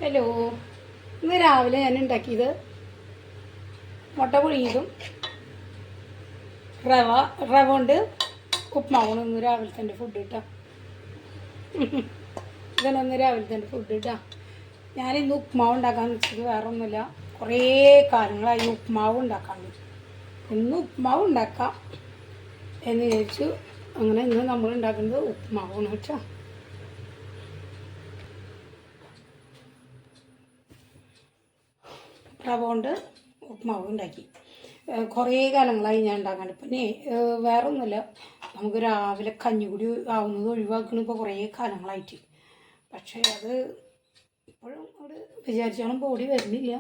Hello, ഇന്ന് രാവിലെ ഞാൻ ഉണ്ടാക്കിയത് മുട്ട പുഴുങ്ങിയതും റവ കൊണ്ട് ഉപ്മാവാണ് ഇന്ന് രാവിലത്തെ എൻ്റെ ഫുഡ് കിട്ടാം. ഇതാണ് രാവിലത്തെ എൻ്റെ ഫുഡ് കിട്ടാം. ഞാനിന്ന് ഉപ്മാവ് ഉണ്ടാക്കാമെന്ന് വെച്ചത് വേറെ ഒന്നുമില്ല, കുറേ കാലങ്ങളായി ഉപ്മാവ് ഉണ്ടാക്കാണ്ട്. ഇന്ന് ഉപ്മാവ് ഉണ്ടാക്കാം എന്ന് വിചാരിച്ചു. അങ്ങനെ ഇന്ന് നമ്മൾ ഉണ്ടാക്കുന്നത് ഉപ്മാവാണ് കേട്ടോ. റവ കൊണ്ട് ഉപ്മാവ് ഉണ്ടാക്കി. കുറേ കാലങ്ങളായി ഞാൻ ഉണ്ടാക്കാണ്ട്. പിന്നെ വേറെ ഒന്നുമില്ല, നമുക്ക് രാവിലെ കഞ്ഞിക്കുടി ആവുന്നത് ഒഴിവാക്കണം ഇപ്പോൾ കുറേ കാലങ്ങളായിട്ട്. പക്ഷേ അത് ഇപ്പോഴും അവിടെ വിചാരിച്ചാലും ബോഡി വരുന്നില്ല.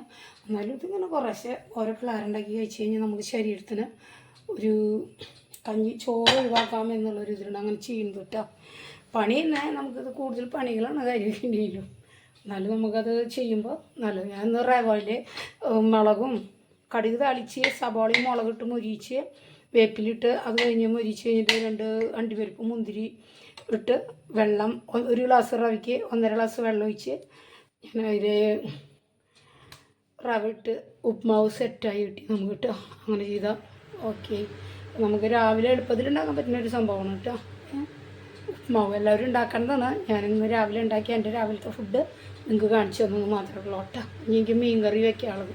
എന്നാലും ഇതിങ്ങനെ കുറേശ്ശെ ഓരോ പിള്ളേരുണ്ടാക്കി കഴിച്ച് കഴിഞ്ഞാൽ നമുക്ക് ശരീരത്തിന് ഒരു ചോറ് ഒഴിവാക്കാം എന്നുള്ളൊരു ഇതിലുണ്ട്. അങ്ങനെ ചെയ്യുന്നത് കേട്ടോ. പണി തന്നെ നമുക്കിത് കൂടുതൽ പണികളാണ് കാര്യമില്ലല്ലോ. എന്നാലും നമുക്കത് ചെയ്യുമ്പോൾ നല്ലത്. ഞാൻ ഇന്ന് റവയിൽ മുളകും കടുക് താളിച്ച് സവാളയും മുളകിട്ട് മൊരിച്ച് വേപ്പിലിട്ട് അത് കഴിഞ്ഞ് മൊരിച്ച് കഴിഞ്ഞിട്ട് 2 അണ്ടിപ്പരിപ്പ് മുന്തിരി ഇട്ട് വെള്ളം 1 ഗ്ലാസ് റവയ്ക്ക് 1.5 ഗ്ലാസ് വെള്ളം ഒഴിച്ച് ഞാൻ അതിൽ റവ ഇട്ട് ഉപ്മാവ് സെറ്റായി കിട്ടി നമുക്ക് കേട്ടോ. അങ്ങനെ ചെയ്താൽ ഓക്കെ. നമുക്ക് രാവിലെ എളുപ്പത്തിൽ ഉണ്ടാക്കാൻ പറ്റുന്ന ഒരു സംഭവമാണ് കേട്ടോ ഉപ്മാവ്. എല്ലാവരും ഉണ്ടാക്കേണ്ടതാണ്. ഞാനിന്ന് രാവിലെ ഉണ്ടാക്കിയ എൻ്റെ രാവിലത്തെ ഫുഡ് നിങ്ങൾക്ക് കാണിച്ചു തന്നത് മാത്രമേ ഉള്ളൂ കേട്ടോ. ഇനി എനിക്ക് മീൻ കറി വെക്കാനുള്ളത്.